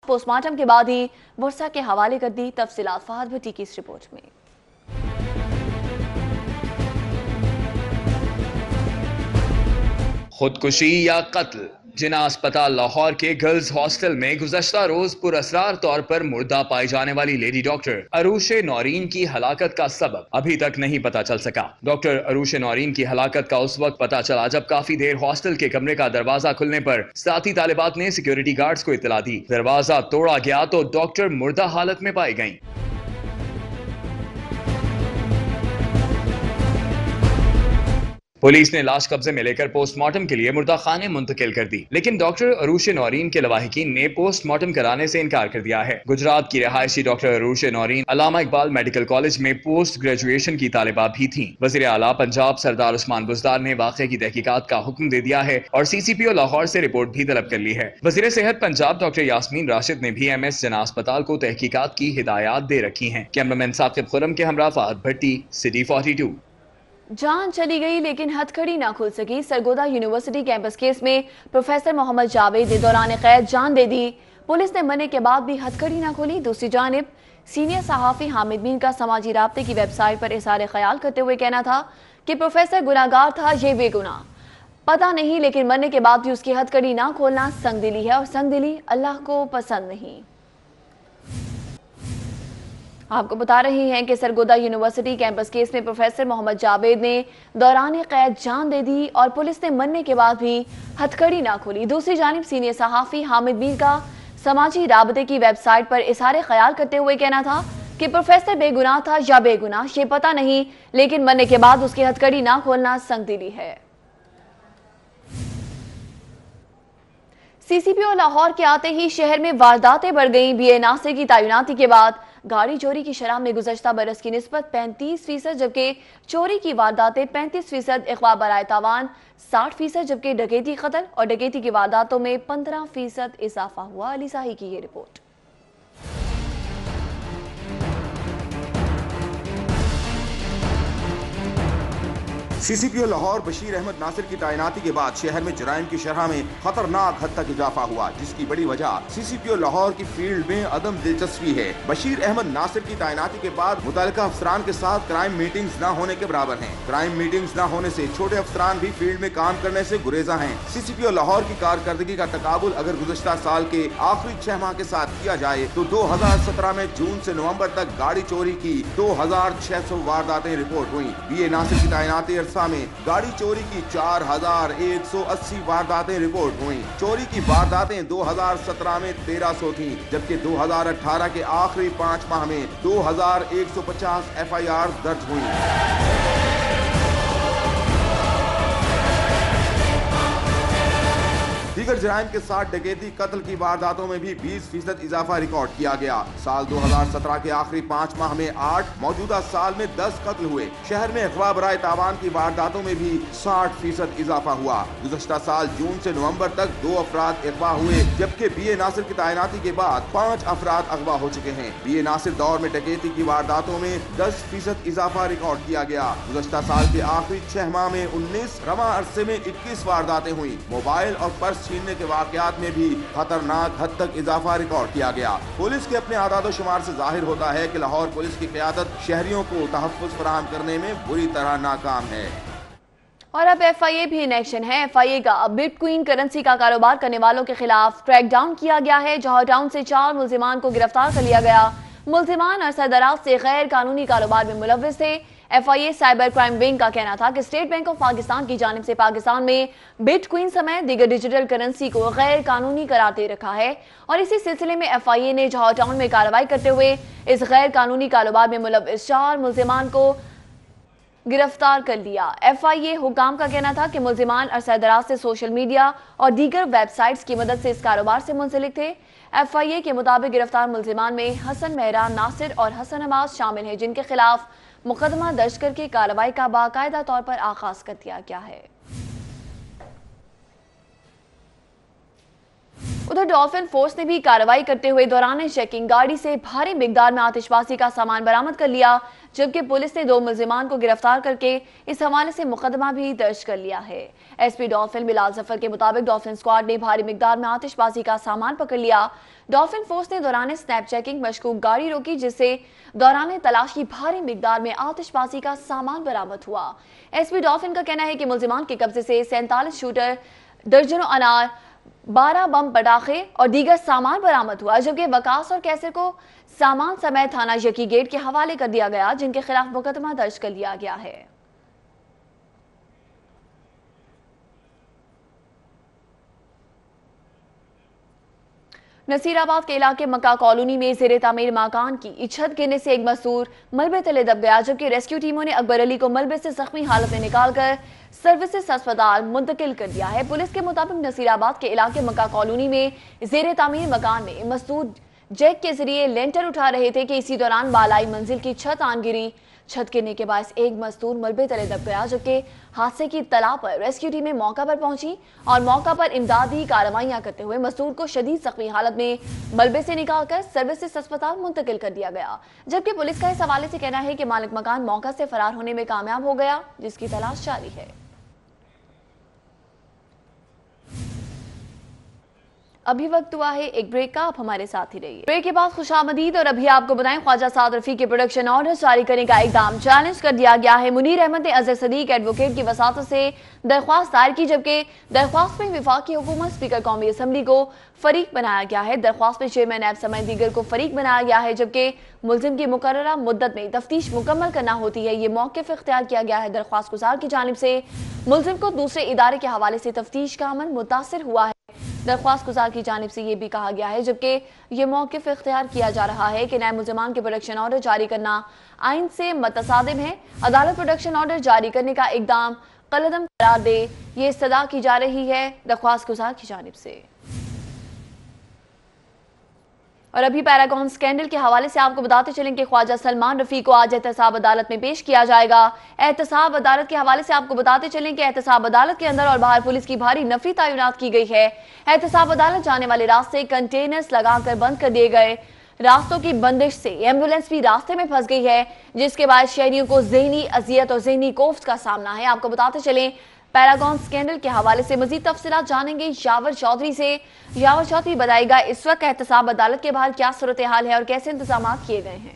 Post mortem کے بعد ہی ورثہ کے حوالے کر دی۔ تفصیلات فہد بھٹی کی اس رپورٹ میں۔ خودکشی یا قتل؟ جناح اسپتال لاہور کے گرلز ہاسٹل میں گزشتہ روز پراسرار طور پر مردہ پائی جانے والی لیڈی ڈاکٹر عروش نورین کی ہلاکت کا سبب ابھی تک نہیں پتا چل سکا۔ ڈاکٹر عروش نورین کی ہلاکت کا اس وقت پتا چلا جب کافی دیر ہاسٹل کے کمرے کا دروازہ کھلنے پر ساتھی طالبات نے سیکیورٹی گارڈز کو اطلاع دی۔ دروازہ توڑا گیا تو ڈاکٹر مردہ حالت میں پائی گئیں۔ پولیس نے لاش قبضے میں لے کر پوسٹ مارٹم کے لیے مردہ خانے منتقل کر دی، لیکن ڈاکٹر عروش نورین کے لواحقین نے پوسٹ مارٹم کرانے سے انکار کر دیا ہے۔ گجرات کی رہائشی ڈاکٹر عروش نورین علامہ اقبال میڈیکل کالج میں پوسٹ گریجویشن کی طالبہ بھی تھیں۔ وزیر اعلیٰ پنجاب سردار عثمان بزدار نے واقعے کی تحقیقات کا حکم دے دیا ہے اور سی سی پی او لاہور سے رپورٹ بھی طلب کر لی ہے۔ وزیر صحت پنجاب ڈاکٹر یاسمین راشد نے بھی ایم ایس جناح اسپتال کو تحقیقات کی ہدایات دے رکھی ہیں۔ کیمرامین ثاقب خرم کے ہمراہ فہد بھٹی، سٹی 42۔ جان چلی گئی لیکن ہتھ کڑی نہ کھل سکی۔ سرگودا یونیورسٹی کیمپس کیس میں پروفیسر محمد جاوید نے دوران قید جان دے دی۔ پولیس نے منع کے بعد بھی ہتھ کڑی نہ کھلی۔ دوسری جانب سینئر صحافی حامد مین کا سماجی رابطے کی ویب سائٹ پر اظہار خیال کرتے ہوئے کہنا تھا کہ پروفیسر گناہگار تھا، یہ بے گناہ پتہ نہیں، لیکن منع کے بعد بھی اس کی ہتھ کڑی نہ کھولنا سنگ دلی ہے اور سنگ دلی اللہ کو پسند نہیں۔ آپ کو بتا رہے ہیں کہ سرگودا یونیورسٹی کیمپس کیس میں پروفیسر محمد جاوید نے دوران قید جان دے دی اور پولیس نے مننے کے بعد بھی ہتھ کڑی نہ کھولی۔ دوسری جانب سینئر صحافی حامد میر کا سماجی رابطے کی ویب سائٹ پر اظہار خیال کرتے ہوئے کہنا تھا کہ پروفیسر بے گناہ تھا یا بے گناہ یہ پتہ نہیں، لیکن مننے کے بعد اس کی ہتھ کڑی نہ کھولنا سنگ دلی ہے۔ سی سی پی او لاہور کے آتے ہی شہر میں وارداتیں بڑھ گئیں۔ بی اے ناصر کی تعیناتی کے بعد گاڑی چوری کی شرح میں گزشتہ برس کی نسبت 35%، جبکہ چوری کی وارداتیں 35%، اغوا برائے تاوان 60%، جبکہ ڈکیتی قتل اور ڈکیتی کی وارداتوں میں 15% اضافہ ہوا۔ علی ساہی کی یہ رپورٹ۔ سی سی پی او لاہور بشیر احمد ناصر کی تعیناتی کے بعد شہر میں جرائم کی شرح میں خطرناک حد تک اضافہ ہوا، جس کی بڑی وجہ سی سی پی او لاہور کی فیلڈ میں عدم دلچسپی ہے۔ بشیر احمد ناصر کی تعیناتی کے بعد متعلقہ افسران کے ساتھ کرائم میٹنگز نہ ہونے کے برابر ہیں۔ کرائم میٹنگز نہ ہونے سے چھوٹے افسران بھی فیلڈ میں کام کرنے سے گریزاں ہیں۔ سی سی پی او لاہور کی کارکردگی کا تقابل اگر گزشتہ سال کے آخری 6 ماہ کے ساتھ کیا جائے تو 2017 میں جون سے نومبر تک گاڑی چوری کی 2600 وارداتیں رپورٹ ہوئیں۔ بی اے ناصر کی تعیناتی عرصہ میں گاڑی چوری کی 4180 وارداتیں رپورٹ ہوئیں۔ چوری کی وارداتیں 2017 میں 1300 تھیں، جبکہ 2018 کے آخری 5 ماہ میں 2150 ایف آئی آر درج ہوئیں۔ دیگر جرائم کے ساتھ ڈکیتی قتل کی وارداتوں میں بھی 20% اضافہ ریکارڈ کیا گیا۔ سال 2017 کے آخری 5 ماہ میں 8، موجودہ سال میں 10 قتل ہوئے۔ شہر میں اغوا برائے تاوان کی وارداتوں میں بھی 60% اضافہ ہوا۔ گزشتہ سال جون سے نومبر تک 2 افراد اغوا ہوئے، جبکہ بی اے ناصر کی تعیناتی کے بعد 5 افراد اغوا ہو چکے ہیں۔ بی اے ناصر دور میں ڈکیتی کی وارداتوں میں 10% اضافہ ریکارڈ کیا گیا۔ گزشتہ سال کے آخری 6 ماہ میں 19، رواں عرصے میں 21 وارداتیں ہوئیں۔ موبائل اور پرس چھیننے کے واقعات میں بھی خطرناک حد تک اضافہ ریکارڈ کیا گیا۔ پولیس کے اپنے اعداد و شمار سے ظاہر ہوتا ہے کہ لاہور پولیس کی قیادت شہریوں کو تحفظ فراہم کرنے میں بری طرح ناکام ہے۔ اور اب ایف آئی اے بھی ان ایکشن ہے۔ ایف آئی اے کا بٹ کوئن کرنسی کا کاروبار کرنے والوں کے خلاف کریک ڈاؤن کیا گیا ہے۔ جوہر ٹاؤن سے 4 ملزمان کو گرفتار کر لیا گیا۔ ملزمان عرصہ دراز سے غیر قانونی کاروبار میں ملوث تھے۔ F I A cyber crime wing کا کہنا تھا کہ اسٹیٹ بینک آف پاکستان کی جانب سے پاکستان میں بٹ کوئن سمیت دیگر ڈیجیٹل کرنسی کو غیر قانونی قرار دے رکھا ہے، اور اسی سلسلے میں ایف آئی اے نے جوہر ٹاؤن میں کارروائی کرتے ہوئے اس غیر قانونی کاروبار میں ملوث 4 ملزمان کو گرفتار کر لیا۔ ایف آئی اے حکام کا کہنا تھا کہ ملزمان عرصہ دراز سے سوشل میڈیا اور دیگر ویب سائٹس کی مدد سے اس کاروبار سے منسلک تھے۔ ایف آئی اے کے مطابق گرفتار ملزمان میں حسن مہران ناصر اور حسن عباس شامل ہیں، جن کے خلاف مقدمہ درج کر کے کارروائی کا باقاعدہ طور پر آغاز کر دیا گیا ہے۔ उधर डॉल्फिन फोर्स ने भी कार्रवाई करते हुए दौरान चेकिंग गाड़ी से भारी मिकदार में आतिशबाजी का सामान बरामद कर लिया, जबकि पुलिस ने 2 मुलजिमान को गिरफ्तार करके इस हवाले से मुकदमा भी दर्ज कर लिया है। एसपी डॉल्फिन बिलाल जफर के मुताबिक डॉल्फिन स्क्वाड ने भारी मिकदार में आतिशबाजी का सामान पकड़ लिया। डॉल्फिन फोर्स ने दौरान स्नैप चेकिंग मशकूक गाड़ी रोकी, जिससे दौरान तलाशी भारी मिकदार में आतिशबाजी का सामान बरामद हुआ। एसपी डॉल्फिन का कहना है कि मुलजिमान के कब्जे से 47 शूटर, दर्जनों अनार, 12 बम पटाखे और दीगर सामान बरामद हुआ, जबकि वकास और कैसर को सामान समेत थाना यकी गेट के हवाले कर दिया गया, जिनके खिलाफ मुकदमा दर्ज कर लिया गया है। नसीराबाद के इलाके मक्का कॉलोनी में ज़ेरे तामीर मकान की छत गिरने से एक मजदूर मलबे तले दब गया, जबकि रेस्क्यू टीमों ने अकबर अली को मलबे से जख्मी हालत में निकालकर सर्विसेज अस्पताल मुंतकिल कर दिया है। पुलिस के मुताबिक नसीराबाद के इलाके मक्का कॉलोनी में ज़ेरे तामीर मकान में मजदूर जैक के जरिए लेंटर उठा रहे थे कि इसी दौरान बालाई मंजिल की छत आन गिरी। छत गिरने के बाद एक मजदूर मलबे तले दब गया, जबकि हादसे की तला पर रेस्क्यू टीमें मौका पर पहुंची और मौका पर इमदादी कार्रवाइयां करते हुए मजदूर को शदीद जख्मी हालत में मलबे से निकालकर सर्विसेज अस्पताल मुंतकिल कर दिया गया, जबकि पुलिस का इस हवाले से कहना है कि मालिक मकान मौका से फरार होने में कामयाब हो गया, जिसकी तलाश जारी है। अभी वक्त हुआ है एक ब्रेक का, आप हमारे साथ ही रहिए। ब्रेक के बाद खुशामदीद। और अभी आपको बताएं, ख्वाजा साद रफी के प्रोडक्शन ऑर्डर जारी करने का इकदाम चैलेंज कर दिया गया है। मुनीर अहमद ने अजहर सदीक एडवोकेट की वसातत से दरख्वास्त दायर की, जबकि दरख्वास्त में वफाकी हुकूमत स्पीकर कौमी असम्बली को फरीक बनाया गया है। दरख्वास्त में चेयरमैन नैब समेत दीगर को फरीक बनाया गया है, जबकि मुलजिम की मुकर्ररा मुद्दत में तफ्तीश मुकम्मल करना होती है। ये मौक़िफ़ इख्तियार किया गया है। दरख्वास्त गुजार की जानिब से मुलजिम को दूसरे इदारे के हवाले से तफ्तीश का अमल मुतासिर हुआ है। दरख्वास्त गुजार की जानिब से ये भी कहा गया है, जबकि ये मौक़िफ़ इख्तियार किया जा रहा है कि नायब मुलज़मान के प्रोडक्शन ऑर्डर जारी करना आइन से मुतसादिम है। अदालत प्रोडक्शन ऑर्डर जारी करने का इकदाम कलअदम करार दे, ये इस्तदा की जा रही है दरख्वास्त गुजार की जानिब से। और अभी पैरागॉन स्कैंडल के हवाले से आपको बताते चलें कि ख्वाजा सलमान रफी को आज एहतसाब अदालत में पेश किया जाएगा। एहतसाब अदालत के हवाले से आपको बताते चलें कि एहतसाब अदालत के अंदर और बाहर पुलिस की भारी नफरी तैनात की गई है। एहतसाब अदालत जाने वाले रास्ते कंटेनर्स लगाकर बंद कर दिए गए। रास्तों की बंदिश से एम्बुलेंस भी रास्ते में फंस गई है, जिसके बाद शहरियों को ज़हनी अजियत और ज़हनी कोफ्त का सामना है। आपको बताते चलें, पैरागॉन स्कैंडल के हवाले से मजीद तफसीलात जानेंगे यावर चौधरी से। यावर चौधरी बताएगा, इस वक्त एहतसाब अदालत के बाहर क्या सूरत हाल है और कैसे इंतजाम किए गए हैं।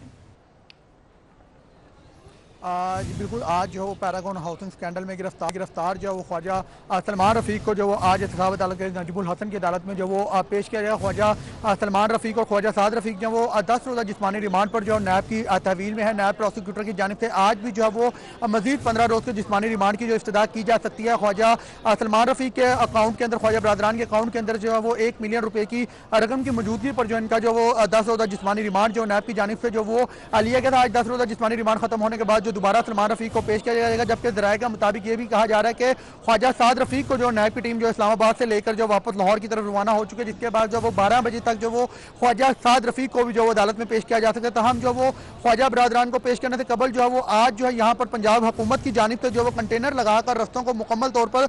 जी बिल्कुल, आज जो पैरागॉन हाउसिंग स्कैंडल में गिरफ्तार जो वो ख्वाजा सलमान रफ़ीक को जो वो आज एहतसाब अदालत के नजमुल हसन की अदालत में जो वो पेश किया गया। ख्वाजा सलमान रफ़ीक और ख्वाजा साद रफ़ीक जो वो 10 रोज़ा जिस्मानी रिमांड पर जो नैब की तहवील में है। नैब प्रोसिक्यूटर की जानिब से आज भी जो है वो मजीद 15 रोज़ के जिस्मानी रिमांड की जो इस्तदा की जा सकती है। ख्वाजा सलमान रफ़ीक के अकाउंट के अंदर, ख्वाजा बरदरान के अकाउंट के अंदर जो है वो 1 मिलियन रुपये की रकम की मौजूदगी पर जो इनका जो वो 10 रोज़ा जिस्मानी रिमांड जो नैब की जानिब से जो वो लिया गया था। आज 10 रोज़ा जिस्मानी रिमांड खत्म होने के बाद जो दोबारा सलमान रफ़ीक को पेश किया जाएगा, जबकि ज़राए के मुताबिक ये भी कहा जा रहा है कि ख्वाजा साद रफ़ीक को जो नैब की टीम जो इस्लामाबाद से लेकर जो वापस लाहौर की तरफ रवाना हो चुके, जिसके बाद जो वो 12 बजे तक जो वो ख्वाजा साद रफ़ीक को भी जो वो अदालत में पेश किया जा सकता है। तहम जो वो ख्वाजा बरदरान को पेश करने से कबल जो है वो आज जो है यहाँ पर पंजाब हुकूमत की जानिब से जो वो कंटेनर लगाकर रस्तों को मुकम्मल तौर पर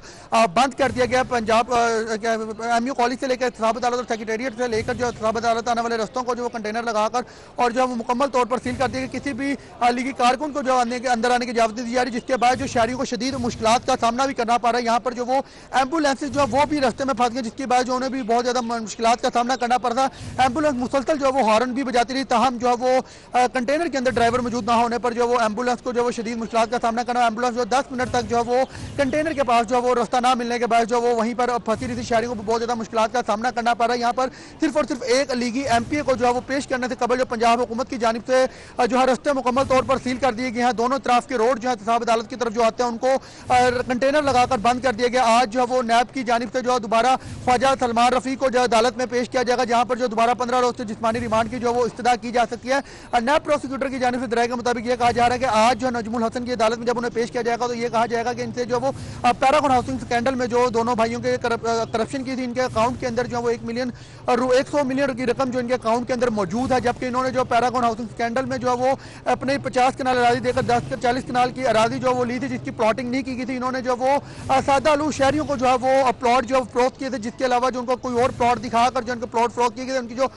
बंद कर दिया गया। पंजाब MU कॉलेज से लेकर एहतसाब अदालत और सेक्रेटेरिएट से लेकर जो एहतसाब अदालत आने वाले रस्तों को जो वो कंटेनर लगाकर और जो है वो मुकम्मल तौर पर सील कर दिया गया। किसी भी लीगी कारकुन को जो अंदर आने की इजाजत दी जा रही, जिसके बाद जो शहरियों को शदीद मुश्किलात का सामना भी करना पड़ रहा है। यहाँ पर जो वो एम्बुलेंसेज जो है वो भी रास्ते में फंस गए, जिसके बाद जो उन्हें भी बहुत ज़्यादा मुश्किलात का सामना करना पड़ रहा है। एम्बुलेंस मुसलसल जो वो हॉर्न भी बजाती रही, तहम जो है वो कंटेनर के अंदर ड्राइवर मौजूद ना होने पर जो वो एम्बुलेंस को जो वो शदीद मुश्किलात का सामना करना। एम्बुलेंस जो 10 मिनट तक जो है वो कंटेनर के पास जो है वो रास्ता ना मिलने के बाद जो वो वहीं पर फंसी रही थी। शहरियों को बहुत ज़्यादा मुश्किलात का सामना करना पड़ रहा है। यहाँ पर सिर्फ और सिर्फ एक लीगी MPA को जो है वो पेश करने से कबल जो पंजाब हुकूमत की जानिब से जो है रास्ते मुकम्मल तौर पर सील कर दिए गए हैं। दोनों तरफ के रोड जो है एहतसाब अदालत की तरफ जो आते हैं उनको कंटेनर लगाकर बंद कर दिया गया। आज जो है वो नैब की जानिब से जो है दोबारा ख्वाजा सलमान रफ़ी को जो अदालत में पेश किया जाएगा, जहाँ पर जो दोबारा 15 रोज से जिस्मानी रिमांड की जो वो इस्तदा की जा सकती है। नैब प्रोसिक्यूटर की जानिब से दराए के मुताबिक ये कहा जा रहा है कि आज जो नजमुल हसन की अदालत में जब उन्हें पेश किया जाएगा तो ये कहा जाएगा कि इनसे जो वो पैरागॉन हाउसिंग स्कैंडल में जो दोनों भाइयों के करप्शन की थी, इनके अकाउंट के अंदर जो वो 1 मिलियन और 100 मिलियन की रकम जो इनके अकाउंट के अंदर मौजूद है, जबकि इन्होंने जो पैरागॉन हाउसिंग स्कैंडल में जो है वो अपने 50 कनाल अराज़ी देकर 40 کنال کی اراضی جو وہ لی تھی جس کی پلاٹنگ نہیں کی گئی تھی. انہوں نے جو وہ سادہ آلو شہریوں کو جو ہے وہ پلاٹ جو فروخت کیے تھے, جس کے علاوہ جو ان کو کوئی اور پلاٹ دکھا کر جو ان کو پلاٹ فروخت کیے گئے, ان کی جو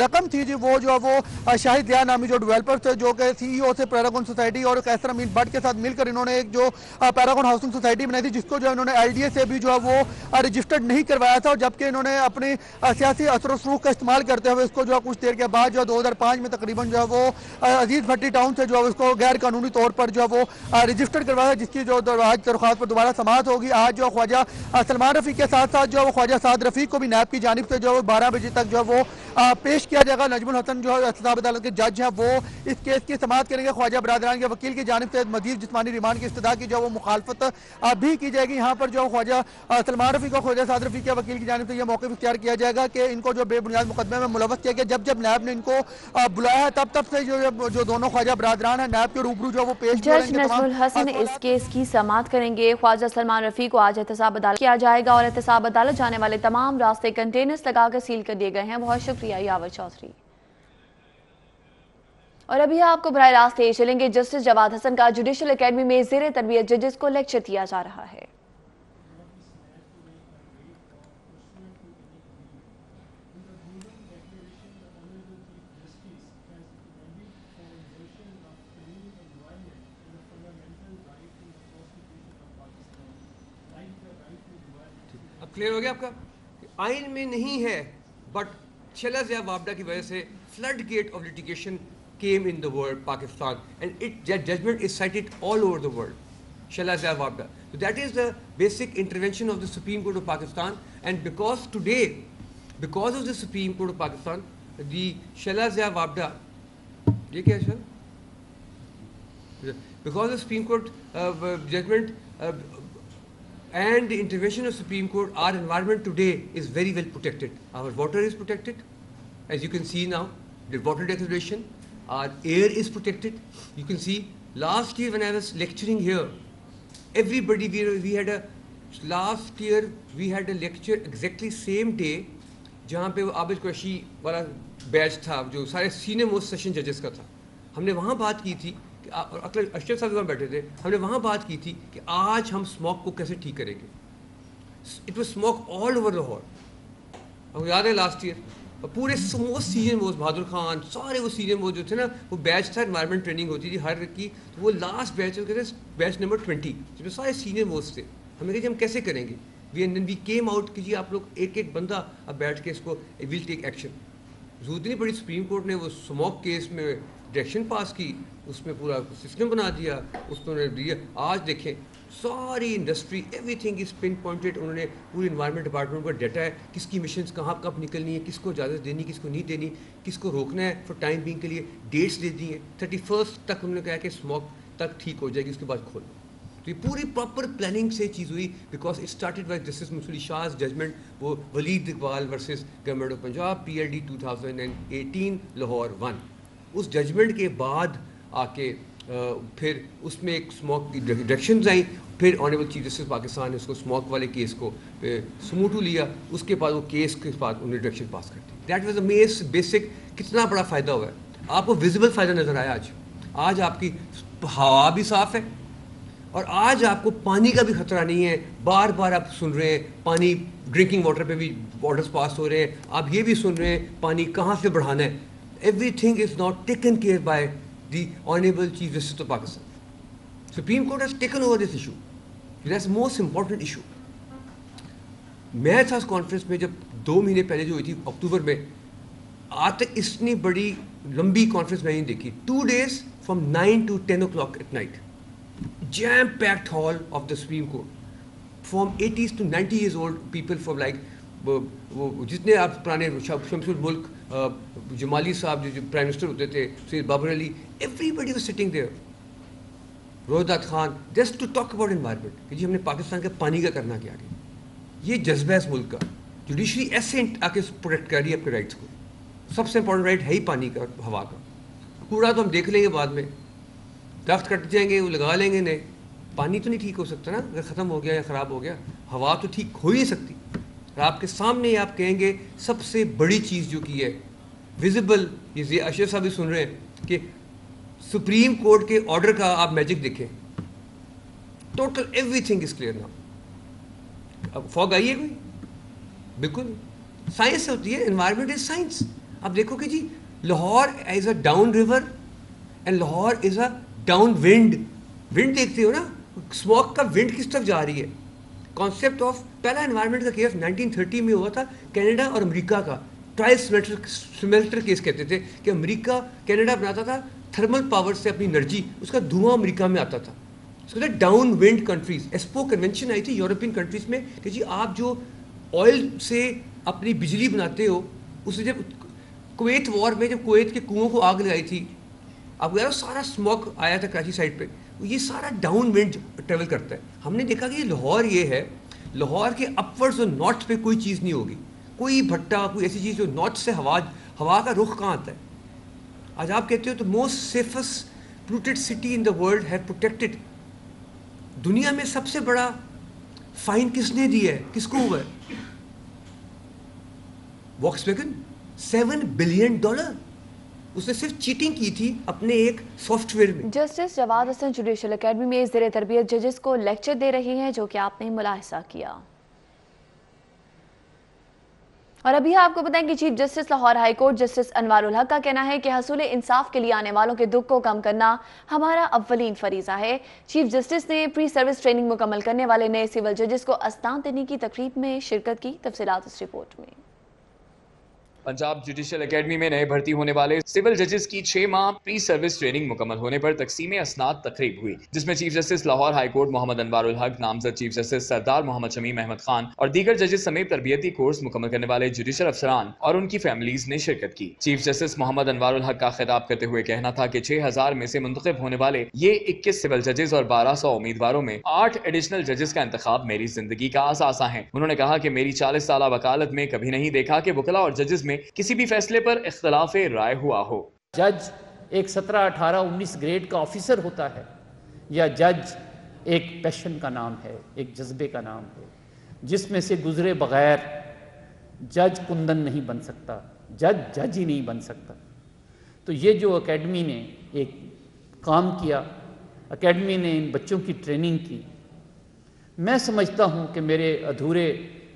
رقم تھی جی وہ جو ہے وہ شاہد ضیاء نامی جو ڈیولپر تھے جو کہ سی ای او سے پیراگون سوسائٹی اور قیصر امین بٹ کے ساتھ مل کر انہوں نے ایک جو پیراگون ہاؤسنگ سوسائٹی بنائی تھی, جس کو جو انہوں نے ایل ڈی اے سے بھی جو ہے وہ رجسٹرڈ نہیں کروایا تھا, اور جبکہ انہوں نے اپنی سیاسی اثر و رسوخ کا استعمال کرتے ہوئے اس کو جو ہے کچھ دیر کے بعد جو 2005 میں تقریباً جو ہے وہ عزیز بھٹی ٹاؤن سے جو ہے اس کو غیر قانونی طور پر جو ہے وہ رجسٹرڈ کروایا, جس کی جو آج درخواست پر دوبارہ سماعت ہوگی. آج جو خواجہ سلمان رفیق کے ساتھ ساتھ جو خواجہ سعد رفیق کو بھی نیب کی جانب سے جو 12 بجے تک جو ہے وہ پیش کیا جائے گا. نجم الحسن جو احتساب عدالت کے جج ہیں وہ اس کیس کی سماعت کریں گے. خواجہ برادران کے وکیل کی جانب سے مزید جسمانی ریمانڈ کی استدعا کی جو وہ مخالفت بھی کی جائے گی. یہاں پر جو خواجہ سلمان رفیق اور خواجہ سعد رفیق کے وکیل کی جانب سے یہ موقف اختیار کیا جائے گا کہ ان کو جو بے بنیاد مقدمے میں ملوث کیا گیا, جب نیب نے ان کو بلایا ہے تب سے جو دونوں خواجہ برادران ہیں نیب کے روبرو جو وہ پیش جج نجم الحسن اس کیس کی سماعت کریں گے. خواجہ سلمان رفیق کو آج احتساب عدالت کیا جائے گا اور احتساب عدالت جانے والے تمام راستے کنٹینرز لگا کر سیل کر دیے گئے ہیں. بہت شکریہ یاور چودھری. اور ابھی آپ کو براہ راست لے چلیں گے جسٹس جواد حسن کا جوڈیشل اکیڈمی میں زیر تربیت ججز کو لیکچر دیا جا رہا ہے. اب کلیئر ہو گیا آپ کا, آئین میں نہیں ہے بٹ شیلا ضیاء وابڈا کی وجہ سے flood gate of litigation came in the world Pakistan and that judgment is cited all over the world. Sheila Zia Wabda. So that is the basic intervention of the Supreme Court of Pakistan, and because today, because of the Supreme Court of Pakistan, the Sheila Zia Wabda, ye kya hai sir? Because the Supreme Court judgment and the intervention of Supreme Court, our environment today is very well protected. Our water is protected, as you can see now, the water declaration. Our air is protected. You can see last year when I was lecturing here, everybody, we had a, last year we had a lecture exactly same day جہاں پہ وہ عابد قریشی والا بیچ تھا جو سارے senior most session ججز کا تھا. ہم نے وہاں بات کی تھی کہ اشرف صاحب وہاں بیٹھے تھے, ہم نے وہاں بات کی تھی کہ آج ہم اسموک کو کیسے ٹھیک کریں گے. It was smoke all over Lahore. ہم کو یاد ہے لاسٹ ایئر پورے موسٹ سینئر موسٹ بہادر خان سارے وہ سینئر موسٹ جو تھے نا, وہ بیچ تھا انوائرمنٹ ٹریننگ ہوتی تھی ہر کی, تو وہ لاسٹ بیچ بیچ نمبر 20 جس میں سارے سینئر موسٹ تھے. ہم نے کہا جی ہم کیسے کریں گے, وی کیم آؤٹ کہ جی آپ لوگ ایک ایک بندہ اب بیٹھ کے اس کو ول ٹیک ایکشن. ضرورت نہیں پڑی, سپریم کورٹ نے وہ اسموک کیس میں ڈائریکشن پاس کی, اس میں پورا سسٹم بنا دیا, اس کو انہوں نے دیا. آج دیکھیں ساری industry every thing is pin pointed. انہوں نے پوری انوائرمنٹ ڈپارٹمنٹ کا ڈیٹا ہے, کس کی مشنس کہاں کب نکلنی ہے, کس کو اجازت دینی کس کو نہیں دینی, کس کو روکنا ہے فار ٹائم بینگ کے لیے. ڈیٹس دے دی ہیں 31 تک. انہوں نے کہا کہ اسموک تک ٹھیک ہو جائے گی, اس کے بعد کھولنا. تو یہ پوری پراپر پلاننگ سے چیز ہوئی, because it started by justice Mansoor Shah's judgment, وہ Waleed Iqbal versus government of Punjab PLD 2018 Lahore 1. اس ججمنٹ کے بعد آ کے پھر اس میں ایک اسموک کی ڈائریکشنز آئیں. پھر آنریبل چیف جسٹس پاکستان نے اس کو اسموک والے کیس کو سموٹو لیا. اس کے بعد وہ کیس کے بعد انہوں نے ڈائریکشن پاس کر دی. That was a basic. کتنا بڑا فائدہ ہوا ہے آپ کو, ویزیبل فائدہ نظر آیا آج. آج آپ کی ہوا بھی صاف ہے, اور آج آپ کو پانی کا بھی خطرہ نہیں ہے. بار بار آپ سن رہے ہیں پانی ڈرنکنگ واٹر پہ بھی آرڈرس پاس ہو رہے ہیں. آپ یہ بھی سن رہے ہیں پانی کہاں سے بڑھانا ہے. Every thing is not taken care by the honourable chief justice of Pakistan. Supreme court has taken over this issue. That's most important issue. Maths conference میں جب 2 مہینے پہلے جو ہوئی تھی اکتوبر میں, آج تک اتنی بڑی لمبی کانفرنس میں نہیں دیکھی. 2 days from 9 to 10 o'clock at night. Jam packed hall of the Supreme Court, from 80s to 90 years old people, from like وہ جتنے آپ پرانے شمس الملک جمالی صاحب جو پرائم منسٹر ہوتے تھے, سید بابر علی, everybody was sitting there. روہدات Khan, just to talk about environment, کہ جی ہم نے پاکستان کے پانی کا کرنا کیا آگے. یہ جذبہ ہے اس ملک کا. جوڈیشری ایسے آ کے پروٹیکٹ کر رہی ہے آپ کے رائٹس کو. سب سے امپورٹنٹ رائٹ ہے ہی پانی کا, ہوا کا. کوڑا تو ہم دیکھ لیں گے بعد میں, درخت کٹ جائیں گے وہ لگا لیں گے نئے. پانی تو نہیں ٹھیک ہو سکتا نا اگر ختم ہو گیا یا خراب ہو گیا. ہوا تو ٹھیک ہو ہی نہیں سکتی. آپ کے سامنے آپ کہیں گے سب سے بڑی چیز جو کی ہے ویزیبل, یہ اشرف صاحب بھی سن رہے ہیں کہ सुप्रीम कोर्ट के ऑर्डर का आप मैजिक देखें, total everything is clear now. अब फॉग आई है कोई? बिल्कुल, साइंस होती है, एनवायरनमेंट इज साइंस। आप देखो कि जी Lahore is a down river and Lahore is a down wind. Wind देखते हो ना, स्मोक का विंड किस तरफ जा रही है। कॉन्सेप्ट ऑफ पहला एनवायरनमेंट का केस 1930 में हुआ था कनाडा और अमेरिका का, ट्रायल स्मेल्टर केस कहते थे कि अमेरिका कनाडा बनाता था थर्मल पावर से अपनी एनर्जी, उसका धुआं अमेरिका में आता था। उसके डाउन विंड कंट्रीज, एस्पो कन्वेंशन आई थी यूरोपियन कंट्रीज में कि जी आप जो ऑयल से अपनी बिजली बनाते हो, उससे जब कुवैत वॉर में जब कुवैत के कुओं को आग लगाई थी, आपको यार सारा स्मोक आया था कराची साइड पे, ये सारा डाउन विंड ट्रेवल करता है। हमने देखा कि लाहौर ये है, लाहौर के अपवर्ड्स और नॉर्थ पे कोई चीज़ नहीं होगी, कोई भट्टा, कोई ऐसी चीज़ जो नॉर्थ से हवा का रुख कहाँ आता है। आज आप कहते हो तो most safest polluted city in the world है प्रोटेक्टेड। दुनिया में सबसे बड़ा फाइन किसने दिया है, किसको हुआ है? Volkswagen, $7 billion. उसने सिर्फ चीटिंग की थी अपने एक सॉफ्टवेयर में। Justice Jawad Hassan judicial academy में ज़ेरे तरबियत जजेस को लेक्चर दे रही हैं, जो कि आपने मुलाहिजा किया। और अभी आपको बताएं कि chief justice Lahore high court justice Anwarul हक का कहना है कि हसूल इंसाफ के लिए आने वालों के दुख को कम करना हमारा अव्वलीन फरीजा है। चीफ जस्टिस ने प्री सर्विस ट्रेनिंग मुकम्मल करने वाले नए सिविल जजेस को अस्तान देने की तकरीब में शिरकत की। तफसीलात इस रिपोर्ट में। पंजाब जुडिशल एकेडमी में नए भर्ती होने वाले सिविल जजेस की 6 माह प्री सर्विस ट्रेनिंग मुकम्मल होने पर तकसीम असनाद तकरीब हुई, जिसमें chief justice Lahore high court Mohammad Anwarul Haq, नामजद चीफ जस्टिस सरदार मोहम्मद शमीम अहमद खान और दीगर जजेस समेत तरबियती कोर्स मुकम्मल करने वाले जुडिशल अफसरान और उनकी फैमिलीज ने शिरकत की। चीफ जस्टिस मोहम्मद अनवारुल हक का खिताब करते हुए कहना था कि 6000 में से मुंतखब होने वाले ये 21 सिविल जजेस और 1200 उम्मीदवारों में 8 एडिशनल जजेस का इंतखाब मेरी जिंदगी का आसासा है। उन्होंने कहा कि मेरी 40 साल वकालत में कभी नहीं देखा कि वकला और जजेस में किसी भी फैसले पर इख्तलाफ राय हुआ हो। जज एक 17, 18, 19 ग्रेड का ऑफिसर होता है, या जज एक पैशन का नाम है, एक जज्बे का नाम है, जिसमें से गुजरे बगैर जज कुंदन नहीं बन सकता, जज ही नहीं बन सकता। तो ये जो एकेडमी ने एक काम किया, एकेडमी ने इन बच्चों की ट्रेनिंग की, मैं समझता हूँ कि मेरे अधूरे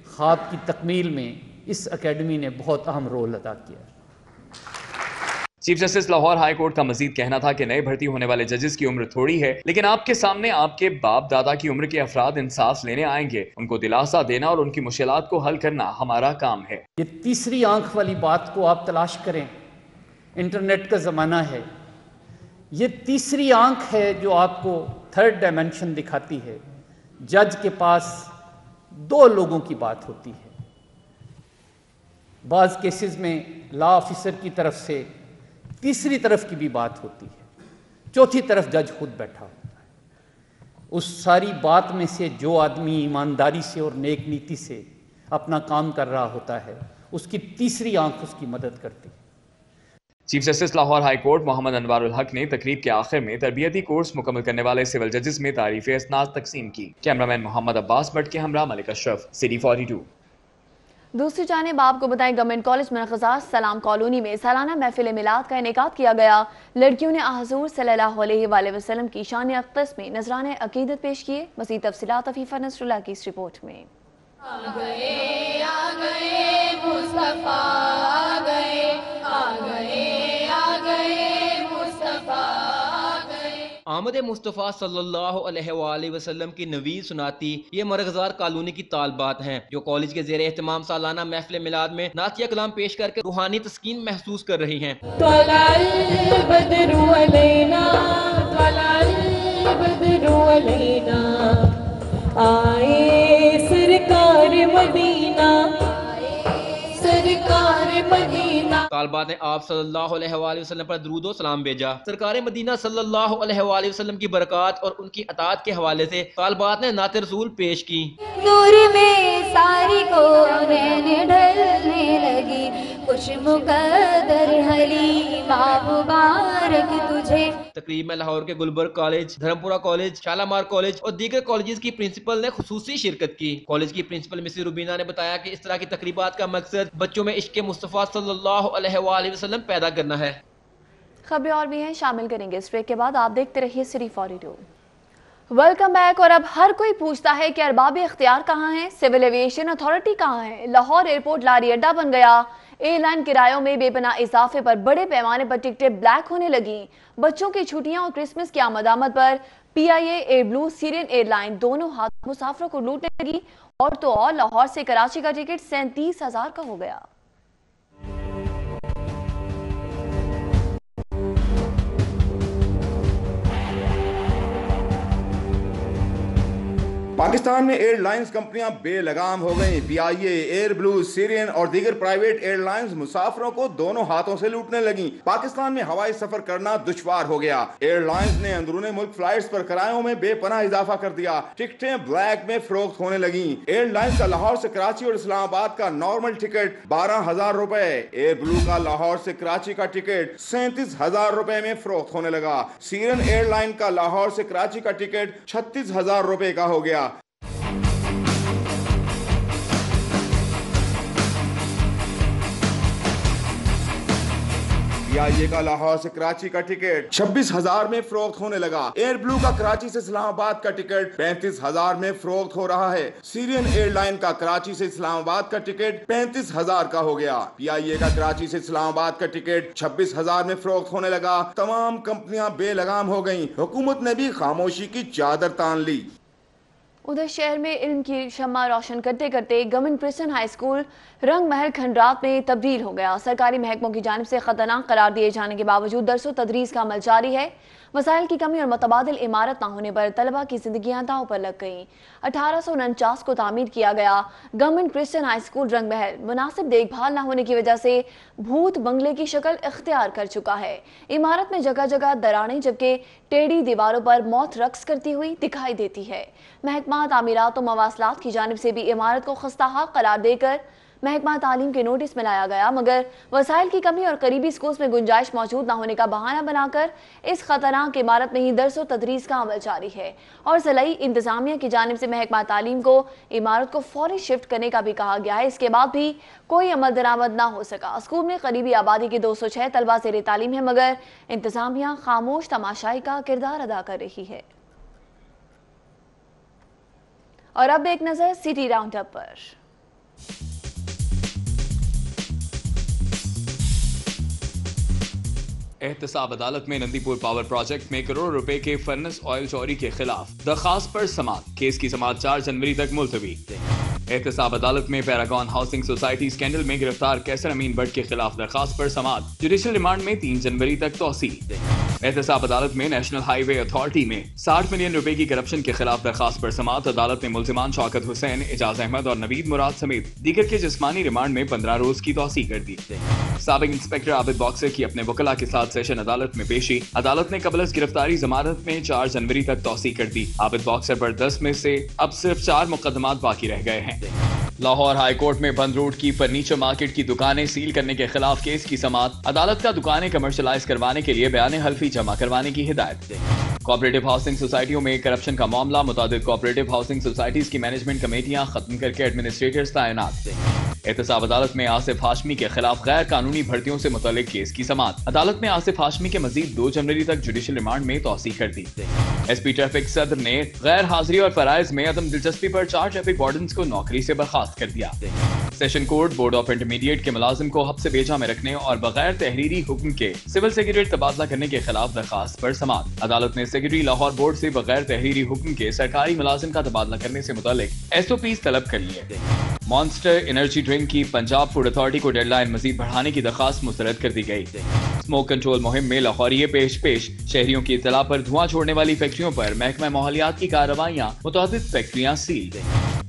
ख्वाब की तकमील में इस एकेडमी ने बहुत अहम रोल अदा किया। Chief justice Lahore high court का मजीद कहना था कि नए भर्ती होने वाले जजेस की उम्र थोड़ी है, लेकिन आपके सामने आपके बाप दादा की उम्र के अफराद इंसाफ लेने आएंगे। उनको दिलासा देना और उनकी मुश्किलात को हल करना हमारा काम है। ये तीसरी आंख वाली बात को आप तलाश करें, इंटरनेट का ज़माना है, ये तीसरी आंख है जो आपको थर्ड डायमेंशन दिखाती है। जज के पास 2 लोगों की बात होती है। बाज़ केसेस में लॉ ऑफिसर की तरफ से तीसरी तरफ की भी बात होती है, चौथी तरफ जज खुद बैठा होता है। उस सारी बात में से जो आदमी ईमानदारी से और नेक नीति से अपना काम कर रहा होता है, उसकी तीसरी आंख उसकी मदद करती है। Chief justice Lahore high court Mohammad Anwarul Haq ने तकरीब के आखिर में तरबियती कोर्स मुकम्मल करने वाले सिविल जजेस में तारीफ़ असनाद तकसीम की। कैमरामैन मोहम्मद अब्बास भट्ट के हमरा मलिक अशरफ, सिटी 42। दूसरी जानिब आपको बताएं, गवर्नमेंट कॉलेज मुनक़्क़ज़ा सलाम कॉलोनी में सालाना महफिल मिलाद का इनेकाद किया गया। लड़कियों ने हुज़ूर सल्लल्लाहु अलैहि वसल्लम की शान अक़दस में नजराने अक़ीदत पेश किए। मज़ीद तफ़सीलात अफ़ीफ़ा नसरुल्लाह की इस रिपोर्ट में। आ गए मुस्तफ़ा, आ गए, आ गए, आ गए मुस्तफ़ा, आ गए। आमद मुस्तफ़ा सल्लल्लाहु अलैहि वसल्लम की नवीद सुनाती ये मरग़ज़ार कॉलोनी की तालबात हैं, जो कॉलेज के ज़ेर एहतमाम सालाना महफ़िल मिलाद में नातिया कलाम पेश करके रूहानी तस्कीन महसूस कर रही हैं। त्वलाल बदरु अलैना, त्वलाल बदरु अलैना, आए सरकार मदीना, सरकार मदीना। तालबात ने आप सल्लल्लाहु अलैहि वसल्लम पर दरूद व सलाम भेजा। सरकार मदीना सल्लल्लाहु अलैहि वसल्लम की बरक़ात और उनकी अताअत के हवाले से तालबात ने नात रसूल पेश की। नूर में सारी को नैन ढलने लगी, खुश मुक़द्दर हलीमा मुबारक तुझे। तकरीब में लाहौर के Gulberg college, Dharampura college, Shalamar college और दीगर कॉलेजेस की प्रिंसिपल ने खुसूसी शिरकत की। कॉलेज की प्रिंसिपल मिसेस रुबीना ने बताया कि इस तरह की तकरीबात का मकसद बच्चों में इश्क़ मुस्तफ़ा सल्लल्लाहु अलैहि वसल्लम पैदा करना है। खबरें और भी हैं, शामिल करेंगे इस ब्रेक के बाद। आप देखते रहिए सिटी 42। Welcome back. और अब हर कोई पूछता है कि अरबाब इख्तियार कहाँ हैं, सिविल एविएशन अथॉरिटी कहाँ है। लाहौर एयरपोर्ट लारी अड्डा बन गया। एयरलाइन किरायों में बेपनाह इजाफे पर बड़े पैमाने पर टिकटें ब्लैक होने लगी। बच्चों की छुट्टियां और क्रिसमस की आमद पर PIA, air blue, Syrian airline दोनों हाथ मुसाफिरों को लूटने लगी। और तो और लाहौर से कराची का टिकट 37,000 का हो गया। पाकिस्तान में एयरलाइंस कंपनियां बेलगाम हो गईं। PIA, एयर ब्लू, सीरियन और दीगर प्राइवेट एयरलाइंस मुसाफिरों को दोनों हाथों से लूटने लगी। पाकिस्तान में हवाई सफर करना दुश्वार हो गया। एयरलाइंस ने अंदरूनी मुल्क फ्लाइट्स पर किरायों में बेपनाह इजाफा कर दिया। टिकटें ब्लैक में फरोख्त होने लगी। एयरलाइंस का लाहौर से कराची और इस्लामाबाद का नॉर्मल टिकट 12,000 रुपए, एयर ब्लू का लाहौर से कराची का टिकट 37,000 रुपए में फरोख्त होने लगा। सीरियन एयरलाइन का लाहौर से कराची का टिकट 36,000 रुपए का हो गया। PIA का लाहौर से कराची का टिकट 26,000 में फरोख्त होने लगा। एयर ब्लू का कराची से इस्लामाबाद का टिकट 35,000 में फरोख्त हो रहा है। सीरियन एयरलाइन का कराची से इस्लामाबाद का टिकट 35,000 का हो गया। PIA का कराची से इस्लामाबाद का टिकट 26,000 में फरोख्त होने लगा। तमाम कंपनियां बेलगाम हो गईं। हुकूमत ने भी खामोशी की चादर तान ली। उधर शहर में इल्म की शम्मा रोशन करते करते गवर्नमेंट प्रिंसटन हाई स्कूल रंग महल खंडरात में तब्दील हो गया। सरकारी महकमों की जानिब से खतरनाक करार दिए जाने के बावजूद दरसो तदरीस का अमल जारी है। वसाइल की कमी और मुतबादिल इमारत न होने पर तलबा की जिंदगियां दांव पर लग गईं। 1849 को तामीर किया गया गवर्नमेंट प्रिंसटन हाई स्कूल रंग महल मुनासिब देखभाल न होने की वजह से भूत बंगले की शक्ल इख्तियार कर चुका है। इमारत में जगह जगह दरारें जबकि टेढ़ी दीवारों पर मौत रक्स करती हुई दिखाई देती है। महकमा तामीरात और मवासलात की जानिब से भी इमारत को खस्ताहाल करार देकर महकमा तालीम के नोटिस में लाया गया, मगर वसाइल की कमी और करीबी स्कूल्स में गुंजाइश मौजूद न होने का बहाना बनाकर इस खतरनाक इमारत में ही दरस व तदरीस का अमल जारी है। और ज़िलाई इंतजामिया की जानिब से महकमा तालीम को इमारत को फौरी शिफ्ट करने का भी कहा गया है। इसके बाद भी कोई अमल दरामद ना हो सका। स्कूल में करीबी आबादी के 206 तलबा ज़ेर तालीम है, मगर इंतजामिया खामोश तमाशाई का किरदार अदा कर रही है। और अब एक नजर सिटी राउंड अप पर। एहतसाब अदालत में नंदीपुर पावर प्रोजेक्ट में करोड़ों रुपए के फर्नेस ऑयल चोरी के खिलाफ दरखास्त पर समाअत। केस की समाअत 4 जनवरी तक मुलतवी। एहतसाब अदालत में पैरागॉन हाउसिंग सोसाइटी स्कैंडल में गिरफ्तार कैसर अमीन भट्ट के खिलाफ दरखास्त पर समाअत। जुडिशल रिमांड में 3 जनवरी तक तौसील। एहतसाब अदालत में नेशनल हाईवे अथॉरिटी में 60 मिलियन रुपए की करप्शन के खिलाफ दरखास्त पर समाअत। अदालत ने मुल्जिमान शौकत हुसैन, एजाज अहमद और नवीद मुराद समेत दीगर के जिस्मानी रिमांड में 15 रोज की तौसीह कर दी। साबिक इंस्पेक्टर आबिद बॉक्सर की अपने वकला के साथ सेशन अदालत में पेशी। अदालत ने कबल अज़ गिरफ्तारी जमानत में 4 जनवरी तक तौसीह कर दी। आबिद बॉक्सर पर 10 में से अब सिर्फ 4 मुकदमात बाकी रह गए हैं। लाहौर हाई कोर्ट में बंद रोड की फर्नीचर मार्केट की दुकानें सील करने के खिलाफ केस की समाअत। अदालत का दुकानें कमर्शलाइज करवाने के लिए बयान हल्फी जमा करवाने की हिदायत। कोऑपरेटिव हाउसिंग सोसाइटियों में करप्शन का मामला। मुताबिक कोऑपरेटिव हाउसिंग सोसाइटीज की मैनेजमेंट कमेटियां खत्म करके एडमिनिस्ट्रेटर्स तैनात। एहतसाब अदालत में आसिफ हाशमी के खिलाफ गैर कानूनी भर्तियों से मुतल्लिक केस की समाअत। अदालत ने आसिफ हाशमी के मजीद 2 जनवरी तक जुडिशल रिमांड में तौसीह कर दी। SP ट्रैफिक सदर ने गैर हाजिरी और फराइज में अदम दिलचस्पी पर 4 ट्रैफिक वार्डन्स को नौकरी से बर्खास्त कर दिया। Session court board of intermediate के मुलाजिम को हब्स से बेजा में रखने और बगैर तहरीरी हुक्म के सिविल सेक्रेटरी तबादला करने के खिलाफ दरखास्त पर समाअत। अदालत ने सेक्रेटरी लाहौर बोर्ड से बगैर तहरीरी हुक्म के सरकारी मुलाजिम का तबादला करने से मुतालिक SOPs तलब कर लिए। मॉन्स्टर एनर्जी ड्रिंक की पंजाब फूड अथॉरिटी को डेडलाइन मजीद बढ़ाने की दरखास्त मुस्तरद कर दी गई। स्मोक कंट्रोल मुहिम में लाहौरिये पेश शहरियों की इत्तला पर धुआं छोड़ने वाली फैक्ट्रियों पर महकमा माहौलियात की कार्रवाइयां। मुतअद्दिद फैक्ट्रियां सील।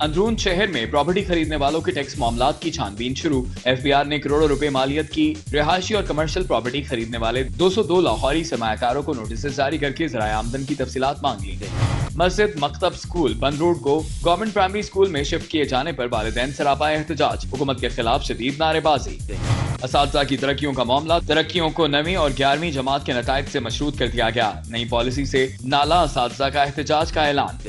अंदरून शहर में प्रॉपर्टी खरीदने वालों के टैक्स मामलात की छानबीन शुरू। FBI ने करोड़ों रुपए मालियत की रिहायशी और कमर्शियल प्रॉपर्टी खरीदने वाले 202 लाहौरी सरमायाकारों को नोटिस जारी करके ज़राए आमदन की तफसीलात मांग ली। मस्जिद मकतब स्कूल बंद रोड को गवर्नमेंट प्राइमरी स्कूल में शिफ्ट किए जाने पर वालिदैन सरापा एहतजाज। हुकूमत के खिलाफ शदीद नारेबाजी। असातिज़ा की तरक्कियों का मामला। तरक्कियों को 9वीं और 11वीं जमात के नताइज से मशरूत कर दिया गया। नई पॉलिसी से नाला असातिज़ा का एहतजाज का ऐलान।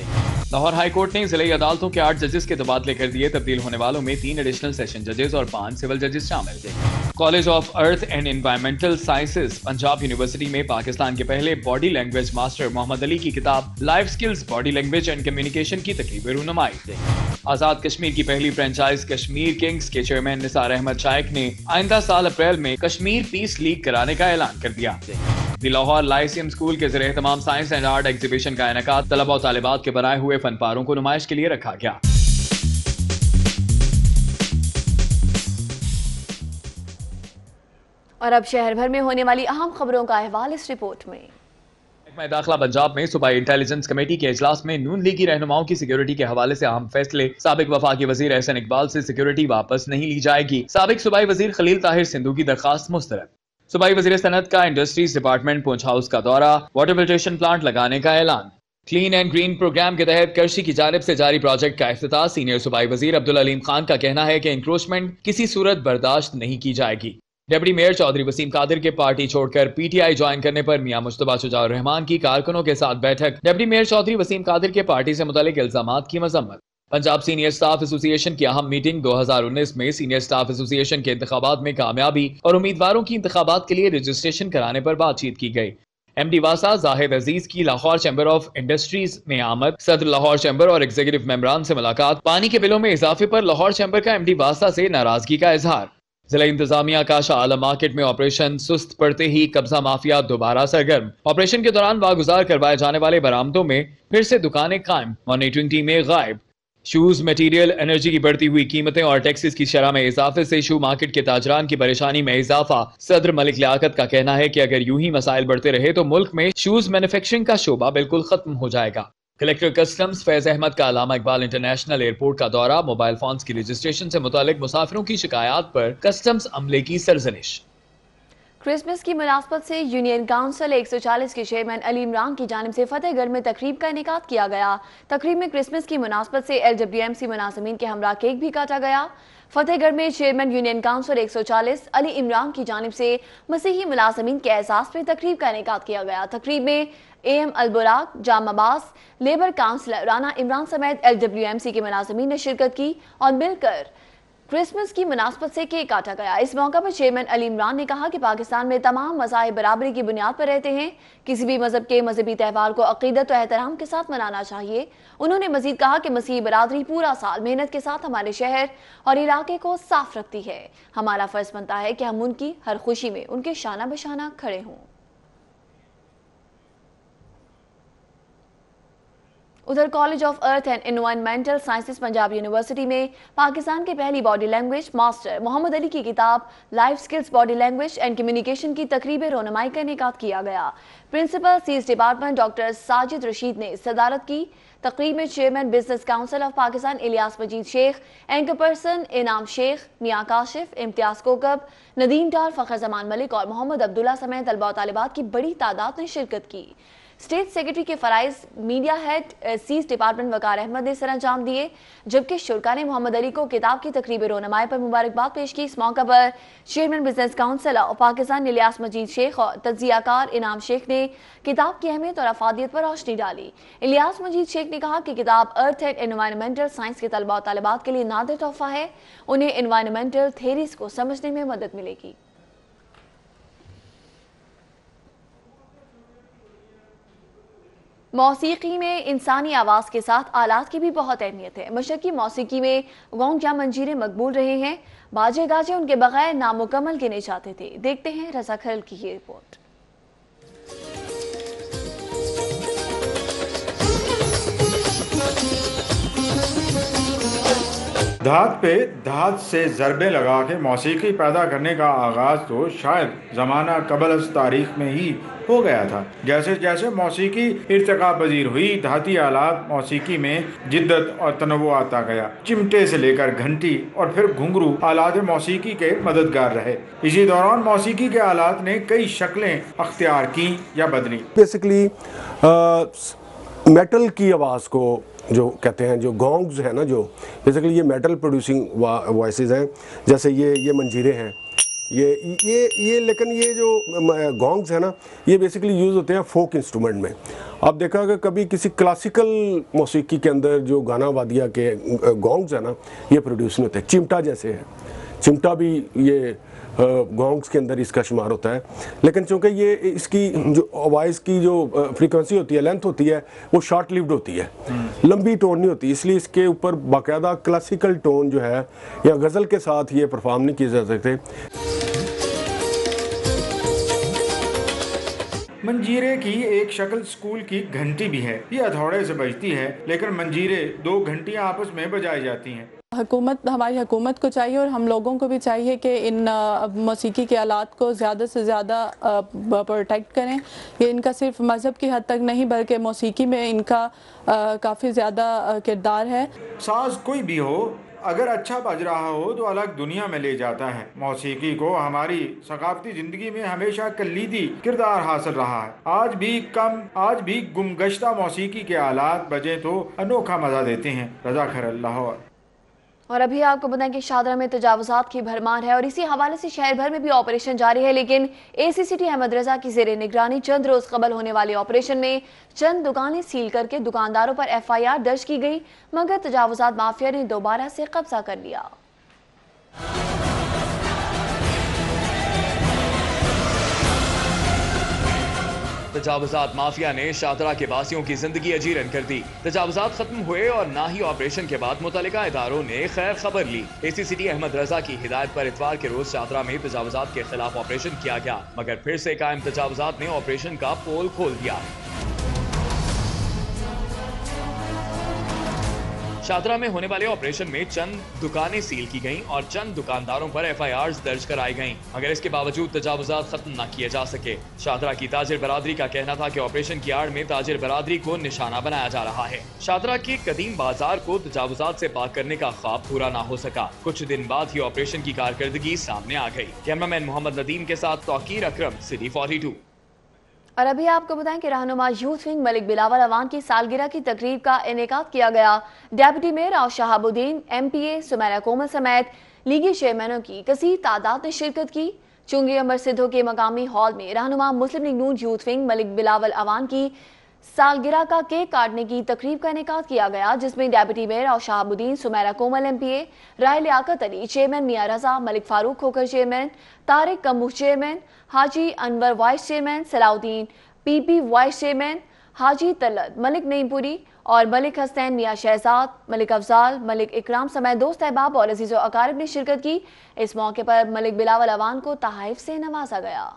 لاہور ہائی کورٹ نے ضلعی عدالتوں کے 8 ججز کے تبادلے کر دیے. تبدیل ہونے والوں میں 3 ایڈیشنل سیشن ججز اور 5 سول ججز شامل تھے. College of earth and environmental sciences Punjab university میں پاکستان کے پہلے body language master Muhammad Ali کی کتاب life skills body language and communication کی تقریب رونمائی تھی. آزاد کشمیر کی پہلی فرینچائز کشمیر کنگز کے چیئرمین نثار احمد شائخ نے آئندہ سال اپریل میں کشمیر پیس لیگ کرانے کا اعلان کر دیا. لاہور لائسیم اسکول کے زیر اہتمام سائنس اینڈ آرٹ ایگزیبیشن کا انعقاد طلباء و طالبات کے بنائے ہوئے فن پاروں کو نمائش کے لیے رکھا گیا. اور اب شہر بھر میں ہونے والی اہم خبروں کا احوال اس رپورٹ میں. محکمہ داخلہ پنجاب میں صوبائی انٹیلیجنس کمیٹی کے اجلاس میں نون لیگی رہنماؤں کی سیکیورٹی کے حوالے سے اہم فیصلے. سابق وفاقی وزیر احسن اقبال سے سیکیورٹی واپس نہیں لی جائے گی. سابق صوبائی وزیر خلیل طاہر سندھو کی درخواست مسترد. صوبائی وزیر صنعت کا انڈسٹریز ڈپارٹمنٹ پونچھ ہاؤس کا دورہ. واٹر فلٹریشن پلانٹ لگانے کا اعلان. کلین اینڈ گرین پروگرام کے تحت کرشی کی جانب سے جاری پروجیکٹ کا افتتاح. سینئر صوبائی وزیر عبدالعلیم خان کا کہنا ہے کہ انکروچمنٹ کسی صورت برداشت نہیں کی جائے گی. ڈپٹی میئر چودھری وسیم قادر کے پارٹی چھوڑ کر پی ٹی آئی جوائن کرنے پر میاں مجتبیٰ شجاع الرحمان کی کارکنوں کے ساتھ بیٹھک. ڈپٹی میئر چودھری وسیم قادر کے پارٹی سے متعلق الزامات کی مذمت. پنجاب سینئر سٹاف ایسوسی ایشن کی اہم میٹنگ 2019 میں سینئر سٹاف ایسوسی ایشن کے انتخابات میں کامیابی اور امیدواروں کی انتخابات کے لیے رجسٹریشن کرانے پر بات چیت کی گئی. ایم ڈی واسا زاہد عزیز کی لاہور چیمبر آف انڈسٹریز میں آمد. صدر لاہور چیمبر اور ایگزیکٹو ممبران سے ملاقات. پانی کے بلوں میں اضافے پر لاہور چیمبر کا ایم ڈی واسا سے ناراضگی کا اظہار. ضلع انتظامیہ کا شاہ عالم مارکیٹ میں آپریشن سست پڑتے ہی قبضہ مافیا دوبارہ سرگرم. آپریشن کے دوران واگزار کروائے جانے والے برآمدوں میں پھر سے دکانیں قائم. مانیٹرنگ ٹیمیں غائب. شوز مٹیریل انرجی کی بڑھتی ہوئی قیمتیں اور ٹیکسز کی شرح میں اضافے سے شو مارکیٹ کے تاجران کی پریشانی میں اضافہ. صدر ملک لیاقت کا کہنا ہے کہ اگر یوں ہی مسائل بڑھتے رہے تو ملک میں شوز مینوفیکچرنگ کا شعبہ بالکل ختم ہو جائے گا. کلیکٹر کسٹمز فیض احمد کا علامہ اقبال انٹرنیشنل ایئرپورٹ کا دورہ. موبائل فونز کی رجسٹریشن سے متعلق مسافروں کی شکایات پر کسٹمز عملے کی سرزنش. کرسمس کی مناسبت سے یونین کونسل 140 کے چیئرمین علی عمران کی جانب سے فتح گڑھ میں تقریب کا انعقاد کیا گیا. تقریب میں کرسمس کی مناسبت سے LWMC ملازمین کے ہمراہ کیک بھی کاٹا گیا. فتح گڑھ میں chairman union council 140 Ali Imran کی جانب سے مسیحی ملازمین کے احساس میں تقریب کا انعقاد کیا گیا. تقریب میں AM البراق، جام عباس، لیبر کونسلر رانا عمران سمیت LWMC کے ملازمین نے شرکت کی اور مل کر کرسمس کی مناسبت سے کیک کاٹا گیا. اس موقع پر چیئرمین علی عمران نے کہا کہ پاکستان میں تمام مذاہب برابری کی بنیاد پر رہتے ہیں. کسی بھی مذہب کے مذہبی تہوار کو عقیدت و احترام کے ساتھ منانا چاہیے. انہوں نے مزید کہا کہ مسیحی برادری پورا سال محنت کے ساتھ ہمارے شہر اور علاقے کو صاف رکھتی ہے. ہمارا فرض بنتا ہے کہ ہم ان کی ہر خوشی میں ان کے شانہ بشانہ کھڑے ہوں. ادھر college of earth and environmental sciences Punjab university میں پاکستان کے پہلی body language master Muhammad Ali کی کتاب life skills body language and communication کی تقریب رونمائی کا انعقاد کیا گیا. Principal CEES department doctor Sajid Rashid نے صدارت کی. تقریب میں chairman business council of Pakistan Ilyas Majeed Sheikh, anchor person انعام شیخ، میاں کاشف، امتیاز کوکب، ندیم ڈار، فخر زمان ملک اور محمد عبداللہ سمیت طلباء و طالبات کی بڑی تعداد نے شرکت کی. اسٹیٹ سیکرٹری کے فرائض میڈیا ہیڈ سیز ڈپارٹمنٹ وقار احمد نے سر انجام دیے، جبکہ شرکا نے محمد علی کو کتاب کی تقریب رونمائی پر مبارکباد پیش کی. اس موقع پر chairman business council of Pakistan Ilyas Majeed Sheikh اور تجزیہ کار انعام شیخ نے کتاب کی اہمیت اور افادیت پر روشنی ڈالی. الیاس مجید شیخ نے کہا کہ کتاب ارتھ اینڈ انوائرمنٹل سائنس کے طلباء و طالبات کے لیے نادر تحفہ ہے. انہیں انوائرمنٹل تھیریز کو سمجھنے میں مدد ملے گی. موسیقی میں انسانی آواز کے ساتھ آلات کی بھی بہت اہمیت ہے. مشرقی موسیقی میں گونگ یا منجیرے مقبول رہے ہیں. باجے گاجے ان کے بغیر نامکمل گنے جاتے تھے. دیکھتے ہیں رضا کھرل کی یہ رپورٹ. دھات پہ دھات سے ضربے لگا کے موسیقی پیدا کرنے کا آغاز تو شاید زمانہ قبل از تاریخ میں ہی ہو گیا تھا. جیسے جیسے موسیقی ارتقا پذیر ہوئی، دھاتی آلات موسیقی میں جدت اور تنوع آتا گیا. چمٹے سے لے کر گھنٹی اور پھر گھنگرو آلات موسیقی کے مددگار رہے. اسی دوران موسیقی کے آلات نے کئی شکلیں اختیار کی یا بدلی. بیسیکلی میٹل کی آواز کو جو کہتے ہیں، جو گونگز ہیں نا، جو بیسیکلی یہ میٹل پروڈیوسنگ وائسز ہیں. جیسے یہ منجیرے ہیں، ये लेकिन ये जो गॉन्ग्स है ना, ये बेसिकली यूज़ होते हैं फोक इंस्ट्रूमेंट में। आप देखा कि कभी किसी क्लासिकल मौसीकी के अंदर जो गाना वादिया के गॉन्ग्स है ना, ये प्रोड्यूस नहीं होते। चिमटा जैसे है, चिमटा भी ये गॉन्ग्स के अंदर इसका शुमार होता है, लेकिन चूँकि ये इसकी जो वॉइस की जो फ्रीक्वेंसी होती है, लेंथ होती है, वो शॉर्ट लिव्ड होती है, लंबी टोन नहीं होती, इसलिए इसके ऊपर बाकायदा क्लासिकल टोन जो है या गज़ल के साथ ये परफॉर्म नहीं किए जा सकते। मंजीरे की एक शक्ल स्कूल की घंटी भी है। ये हथौड़े से बजती है, लेकिन मंजीरे 2 घंटियां आपस में बजाई जाती हैं। हमारी हुकूमत को चाहिए और हम लोगों को भी चाहिए कि इन मौसीकी के आलात को ज़्यादा से ज़्यादा प्रोटेक्ट करें। ये इनका सिर्फ मज़हब की हद तक नहीं बल्कि मौसीकी में इनका काफ़ी ज़्यादा किरदार है। साज कोई भी हो, अगर अच्छा बज रहा हो तो अलग दुनिया में ले जाता है। मौसीकी को हमारी सकाफती जिंदगी में हमेशा कलीदी किरदार हासिल रहा है। आज भी गुमगश्ता मौसीकी के आलात बजे तो अनोखा मज़ा देते हैं। रज़ा खैर, लाहौर। और अभी आपको बताएं कि शादरा में तजावुज़ात की भरमार है और इसी हवाले से शहर भर में भी ऑपरेशन जारी है, लेकिन ACCT अहमद रजा की ज़ेरे निगरानी चंद रोज कबल होने वाले ऑपरेशन में चंद दुकानें सील करके दुकानदारों पर FIR दर्ज की गई, मगर तजावुज़ात माफिया ने दोबारा से कब्जा कर लिया। तजावुज़ात माफिया ने शाहदरा के वासियों की जिंदगी अजीरन कर दी। तजावुज़ात खत्म हुए और ना ही ऑपरेशन के बाद मुतल्लिका इदारों ने खैर खबर ली। ACCT अहमद रजा की हिदायत पर इतवार के रोज शाहदरा में तजावुज़ात के खिलाफ ऑपरेशन किया गया, मगर फिर से कायम तजावुज़ात ने ऑपरेशन का पोल खोल दिया। शाहदरा में होने वाले ऑपरेशन में चंद दुकानें सील की गईं और चंद दुकानदारों पर FIRs दर्ज कराई गईं, मगर इसके बावजूद तजावुज़ात खत्म न किए जा सके। शाहदरा की ताजिर बरादरी का कहना था कि ऑपरेशन की आड़ में ताजिर बरादरी को निशाना बनाया जा रहा है। शाहदरा के कदीम बाजार को तजावुज़ात से पाक करने का ख्वाब पूरा न हो सका। कुछ दिन बाद ही ऑपरेशन की कारकर्दगी सामने आ गई। कैमरामैन मोहम्मद नदीम के साथ तौकीर अकरम, सिटी 42। और अभी आपको बताएं कि रहनुमा यूथ विंग मलिक बिलावल अवान की सालगिरह की तकरीब का इनेकाद किया गया। डेप्यूटी मेयर और शहाबुद्दीन, MPA सुमैरा कोमल समेत लीगी चेयरमैनों की कसीर तादाद ने शिरकत की। चुंगी अमर सिद्धो के मकामी हॉल में रहनुमा मुस्लिम लीग नून यूथ विंग मलिक बिलावल अवान की सालगिरह का केक काटने की तकरीब का इनेकाद किया गया, जिसमें डेप्यूटी मेयर और Shahabuddin, Sumaira Komal MPA, Rai Liaquat Ali chairman, Mian Raza, Malik Farooq Khokhar chairman, Tariq Kamboh chairman, Haji Anwar vice chairman, Salahuddin PP vice chairman, Haji Talat, Malik Naeempuri और मलिक हसनैन, मियां शहजाद, मलिक अफजाल, मलिक इकराम समेत दोस्त अहबाब और अजीज़ो अकारिब ने शिरकत की। इस मौके पर मलिक बिलावल अवान को तहाइफ से नवाजा गया।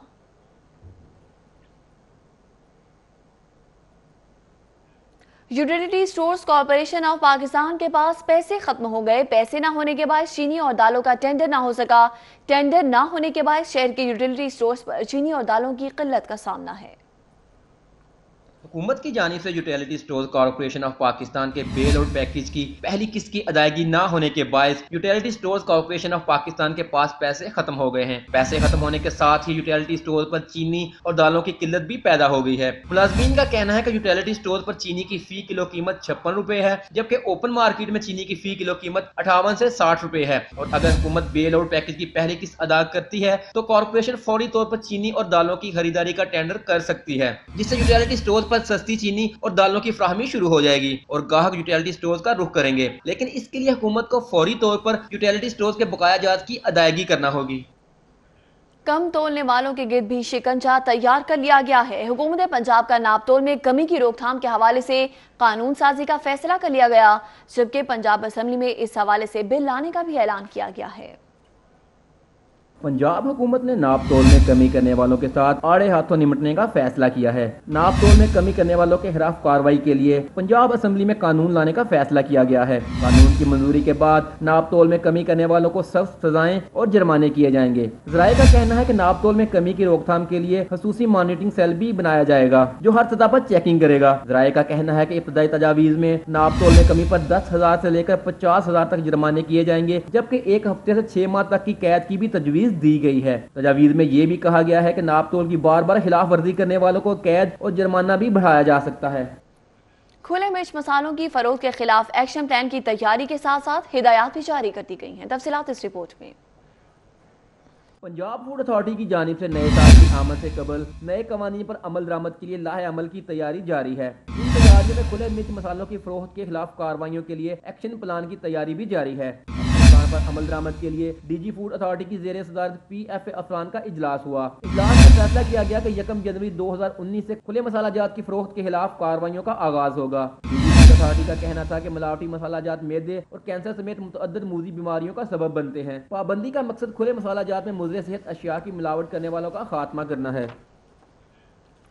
Utility stores corporation of Pakistan के पास पैसे खत्म हो गए। पैसे ना होने के बाद चीनी और दालों का टेंडर ना हो सका। टेंडर ना होने के बाद शहर के यूटिलिटी स्टोर्स पर चीनी और दालों की किल्लत का सामना है। हुकूमत की जानिब से utility stores corporation of Pakistan के बेल आउट पैकेज की पहली किस्त की अदायगी ना होने के बायस utility stores corporation of Pakistan के पास पैसे खत्म हो गए हैं। पैसे खत्म होने के साथ ही यूटिलिटी स्टोर्स पर चीनी और दालों की किल्लत भी पैदा हो गई है। मुलाजमीन का कहना है कि यूटिलिटी स्टोर्स पर चीनी की फी किलो कीमत 56 रुपए है, जबकि ओपन मार्केट में चीनी की फी किलो कीमत 58 से 60 रुपए है। और अगर हुकूमत बेल आउट पैकेज की पहली किस्त अदा करती है तो कॉर्पोरेशन फौरी तौर पर चीनी और दालों की खरीदारी का टेंडर कर सकती है, जिससे यूटिलिटी स्टोर्स पर सस्ती चीनी और दालों की फ्राहमी शुरू हो जाएगी और ग्राहक यूटिलिटी स्टोर्स का रुख करेंगे। लेकिन इसके लिए हुकूमत को फौरी तौर पर यूटिलिटी स्टोर्स के बकाया जात की अदायगी करना होगी। कम तोलने वालों के गिर्द भी शिकंजा तैयार कर लिया गया है। हुकूमत पंजाब का नापतोल में कमी की रोकथाम के हवाले से कानून साजी का फैसला कर लिया गया, जबकि पंजाब असेंबली में इस हवाले से बिल लाने का भी ऐलान किया गया है। पंजाब हुकूमत ने नाप तोल में कमी करने वालों के साथ आड़े हाथों निपटने का फैसला किया है। नाप तोल में कमी करने वालों के खिलाफ कार्रवाई के लिए पंजाब असेंबली में कानून लाने का फैसला किया गया है। कानून की मंजूरी के बाद नाप तोल में कमी करने वालों को सख्त सजाएं और जुर्माने किए जाएंगे। ज़राए का कहना है कि नाप तोल में कमी की रोकथाम के लिए खसूसी मॉनिटरिंग सेल भी बनाया जाएगा जो हर सतह पर चेकिंग करेगा। ज़राए का कहना है कि इब्तदाई तजावीज़ में नाप तोल में कमी पर 10,000 से लेकर 50,000 तक जुर्माने किए जाएंगे, जबकि 1 हफ्ते से 6 माह तक की कैद की भी तजवीज़ दी गई है। तजावीज़ में यह भी कहा गया है कि नाप तोल की बार बार खिलाफ वर्जी करने वालों को कैद और जुर्माना भी बढ़ाया जा सकता है। खुले मिर्च मसालों की फरोख्त के खिलाफ एक्शन प्लान की तैयारी के साथ साथ हिदायत भी जारी कर दी गई हैं। तफसीलात इस रिपोर्ट में। पंजाब फूड अथॉरिटी की जानिब से नए साल की आमद से कबल नए कवानीन पर अमल दरामद के लिए लाहे अमल की तैयारी जारी है। इन तैयारियों में खुले मिर्च मसालों की फरोख्त के खिलाफ कार्रवाइयों के लिए एक्शन प्लान की तैयारी भी जारी है। पर अमल दरामद के लिए डीजी फूड अथॉरिटी की जेर सदारत PFA अफसरान का इजलास हुआ। इजलास में फैसला किया गया कि 1 जनवरी 2019 से खुले मसालाजात की फरोख्त के खिलाफ कार्रवाइयों का आगाज होगा। अथॉरिटी का कहना था कि मिलावटी मसालाजात मैदे और कैंसर समेत मुतअद्दिद मूजी बीमारियों का सबब बनते हैं। पाबंदी का मकसद खुले मसालाजात में मुज़र सेहत अशिया की मिलावट करने वालों का खात्मा करना है।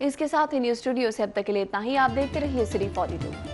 इसके साथ ही न्यूज़ स्टूडियो से अब तक के लिए इतना ही। आप देखते रहिए सिटी 42।